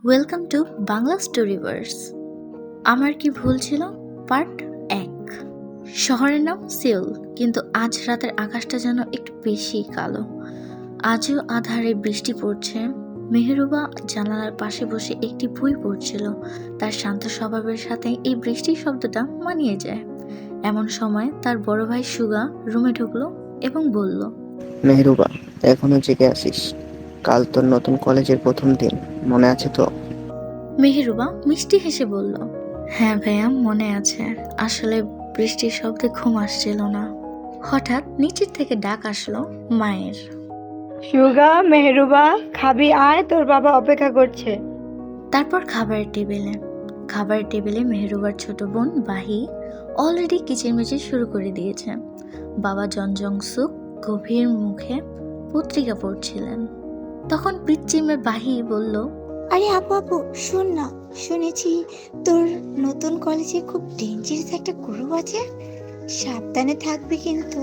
Welcome to Bangla স্টোরিভার্স। আমার কি ভুল ছিল পার্ট 1। শহরের নাম সিউল, কিন্তু আজ রাতের আকাশটা যেন একটু বেশি কালো। আজও আধারে বৃষ্টি পড়ছে। মেহেরুবা জানালার পাশে বসে একটি বই পড়ছিল। তার শান্ত স্বভাবের সাথে এই বৃষ্টির শব্দটা মানিয়ে যায়। এমন সময় তার বড় ভাই সুগা রুমে ঢুকলো এবং বলল, মেহরুবা, এখনো জেগে আছিস? কাল তোর নতুন কলেজের প্রথম দিন, মনে আছে তো? মেহেরুবা মিষ্টি হেসে বলল, হ্যাঁ ভাইয়া, মনে আছে। আসলে বৃষ্টির শব্দে ঘুম আসছিল না। হঠাৎ নিচের থেকে ডাক আসলো মায়ের। সুগা, মেহরুবা, খাবি আয়, তোর বাবা অপেক্ষা করছে। তারপর খাবারের টেবিলে মেহেরুবার ছোট বোন বাহি অলরেডি কিচিরমিচির শুরু করে দিয়েছে। বাবা জনজং সুক গভীর মুখে পত্রিকা পড়ছিলেন। তখন পিচ্চিমে বাহি বলল, আরে আপু আপু, শোন না, শুনেছি তোর নতুন কলেজে খুব ডেঞ্জারাস একটা গ্রুপ আছে, সাবধানে থাকবি কিন্তু।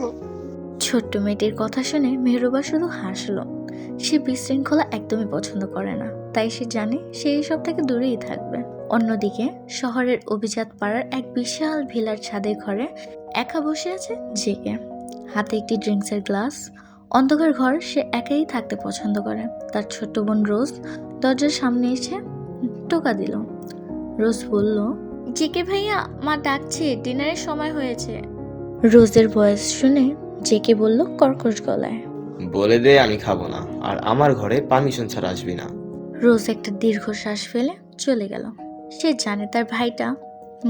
ছোট্ট মেয়েটির কথা শুনে মেহরুবা শুধু হাসলো। সে বিশৃঙ্খলা একদমই পছন্দ করে না, তাই সে জানে সে এইসব থেকে দূরেই থাকবে। অন্যদিকে শহরের অভিজাত পাড়ার এক বিশাল ভিলার ছাদের ঘরে একা বসে আছে জেগে, হাতে একটি ড্রিঙ্কসের গ্লাস। অন্ধকার ঘর সে একাই থাকতে পছন্দ করে। তার ছোট্ট বোন রোজ দরজার সামনে এসে টোকা দিল। রোজ বলল, জেকে ভাইয়া, মা ডাকছে, ডিনারের সময় হয়েছে। রোজের ভয়েস শুনে জেকে বলল কর্কশ গলায়, বলে দে আমি খাবো না, আর আমার ঘরে পারমিশন ছাড়া আসবি না। রোজ একটা দীর্ঘশ্বাস ফেলে চলে গেল। সে জানে তার ভাইটা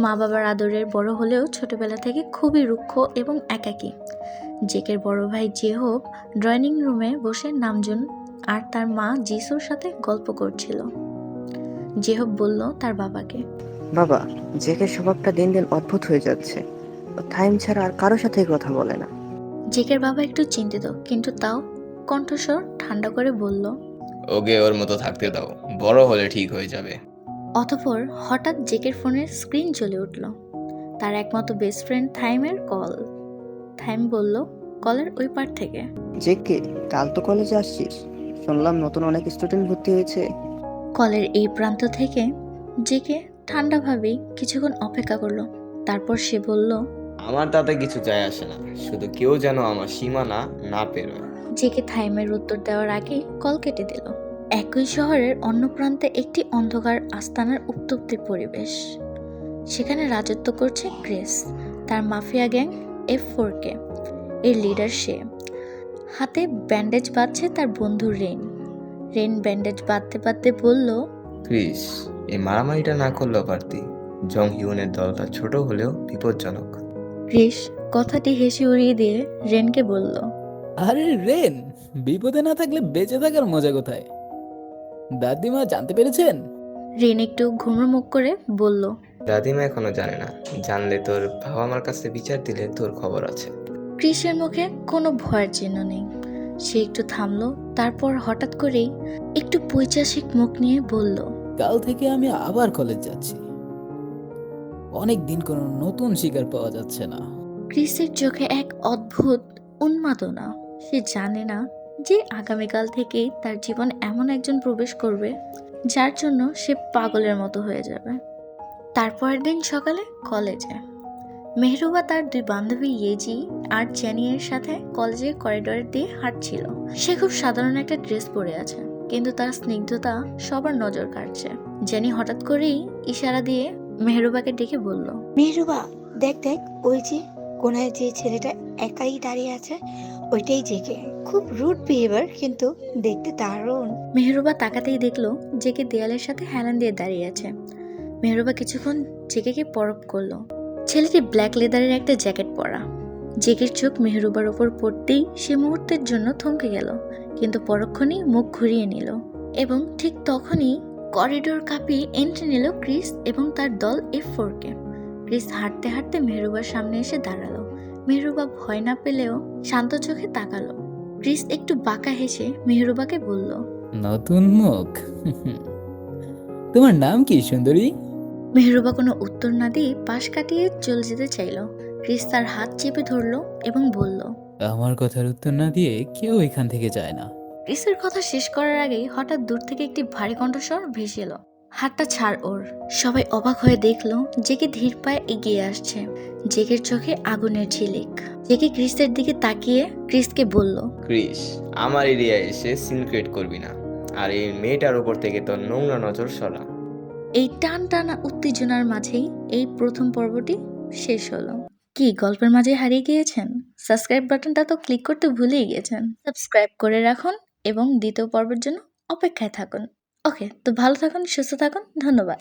মা বাবার আদরের বড় হলেও ছোটবেলা থেকে খুবই রুক্ষ এবং একাকী। জেকের বড় ভাই জেহব ড্রয়িং রুমে বসে নামজুন আর তার মা জিসুর সাথে গল্প করছিল। জেহব বলল তার বাবাকে, বাবা, জেকের স্বভাবটা দিন দিন অদ্ভুত হয়ে যাচ্ছে। ও টাইম ছাড়া আর কারোর সাথেই কথা বলে না। জেকের বাবা একটু চিন্তিত, কিন্তু তাও কণ্ঠস্বর ঠান্ডা করে বলল, ওকে ওর মতো থাকতে দাও, বড় হলে ঠিক হয়ে যাবে। অতঃপর হঠাৎ জেকের ফোনের স্ক্রিন জ্বলে উঠল। তার একমাত্র বেস্ট ফ্রেন্ড থাইমের কল। থাইম বলল কলের ওই পার থেকে, জেকে, কাল তো কলেজে আসছিস? শুনলাম নতুন অনেক স্টুডেন্ট ভর্তি হয়েছে। কলের এই প্রান্ত থেকে জেকে ঠান্ডাভাবেই কিছুক্ষণ অপেক্ষা করলো। তারপর সে বলল, আমার তাতে কিছু যায় আসে না, শুধু কেউ যেন আমার সীমানা না পেরোয়। জেকে থাইমের উত্তর দেওয়ার আগেই কল কেটে দিল। একই শহরের অন্য প্রান্তে একটি অন্ধকার আস্তানার উত্তপ্ত পরিবেশ। সেখানে রাজত্ব করছে গ্রেস, তার মাফিয়া গ্যাং F4K এর লিডার সে। হাতে ব্যান্ডেজ বাঁধছে তার বন্ধু রেন ব্যান্ডেজ বাঁধতে বাঁধতে বলল, ক্রিস, এই মারামারিটা না করলেও পারতি। জং হিউনের দলটা ছোট হলেও বিপজ্জনক। ক্রিস কথাটি হেসে উড়িয়ে দিয়ে রেনকে বলল, আরে রেন, বিপদে না থাকলে বেঁচে থাকার মজা কোথায়? দাদিমা জানতে পেরেছেন? রেন একটু ঘুমড়ো মুখ করে বলল, দাদিমা এখনো জানে না, জানলে তোর বাবা মার কাছে বিচার দিলে তোর খবর আছে। ক্রিসের মুখে কোনো ভয়ের চিহ্ন নেই। সে একটু থামলো, তারপর হঠাৎ করেই একটু পৈশাসিক মুখ নিয়ে বলল, কাল থেকে আমি আবার কলেজ যাচ্ছি। অনেক দিন কোনো নতুন শিকার পাওয়া যাচ্ছে না। ক্রিসের চোখে এক অদ্ভুত উন্মাদনা। সে জানে না যে আগামীকাল থেকেই তার জীবন এমন একজন প্রবেশ করবে যার জন্য সে পাগলের মতো হয়ে যাবে। তারপরের দিন সকালে কলেজে মেহরুবা তার দুই বান্ধবী ইয়েজি আর জেনিয়ের সাথে কলেজের করিডোর দিয়ে হাঁটছিল। সে খুব সাধারণ একটা ড্রেস পরে আছে, কিন্তু তার স্নিগ্ধতা সবার নজর কাটছে। জেনি হঠাৎ করেই ইশারা দিয়ে মেহরুবাকে ডেকে বলল, মেহরুবা, দেখ দেখ, ওই যে কোনায় যে ছেলেটা একাই দাঁড়িয়ে আছে, ওইটাই জেগে। খুব রুড বিহেভিয়ার, কিন্তু দেখতে দারুণ। মেহরুবা তাকাতেই দেখলো জেকে দেয়ালের সাথে হেলান দিয়ে দাঁড়িয়ে আছে। মেহরুবা কিছুক্ষণ জেকেকে পরখ করলো। ছেলেটি ব্ল্যাক লেদারের একটা জ্যাকেট পরা। জেকের চোখ মেহরুবার ওপর পড়তেই সে মুহূর্তের জন্য থমকে গেল, কিন্তু পরক্ষণেই মুখ ঘুরিয়ে নিল। এবং ঠিক তখনই করিডোর কাঁপিয়ে এন্ট্রি নিল ক্রিস এবং তার দল F4K। ক্রিস হাঁটতে হাঁটতে মেহরুবার সামনে এসে দাঁড়ালো। মেহরুবা ভয় না পেলেও শান্ত চোখে তাকালো। ক্রিস একটু বাঁকা হেসে মেহরুবাকে বলল, নতুন মুখ। তোমার নাম কি সুন্দরী? মেহরুবা কোনো উত্তর না দিয়ে পাশ কাটিয়ে চলে যেতে চাইল। ক্রিস তার হাত চেপে ধরলো এবং বলল, আমার কথার উত্তর না দিয়ে কেউ এখান থেকে যায় না। ক্রিসের কথা শেষ করার আগেই হঠাৎ দূর থেকে একটি ভারী কণ্ঠস্বর ভেসে এলো, হাতটা ছাড় ওর। সবাই অবাক হয়ে দেখলো জেকে ধীর পায়ে এগিয়ে আসছে। জেকের চোখে আগুনের ঝিলিক। জেকে ক্রিসের দিকে তাকিয়ে ক্রিসকে বলল, ক্রিস, আমার এরিয়ায় এসে সিন ক্রিয়েট করবি না। আর এই মেয়েটার উপর থেকে তোর নোংরা নজর সরা। এই টান টানা উত্তেজনার মাঝেই এই প্রথম পর্বটি শেষ হলো। কি গল্পের মাঝে হারিয়ে গিয়েছেন? সাবস্ক্রাইব বাটনটা তো ক্লিক করতে ভুলেই গেছেন। সাবস্ক্রাইব করে রাখুন এবং দ্বিতীয় পর্বের জন্য অপেক্ষায় থাকুন। ওকে, তো ভালো থাকুন, সুস্থ থাকুন, ধন্যবাদ।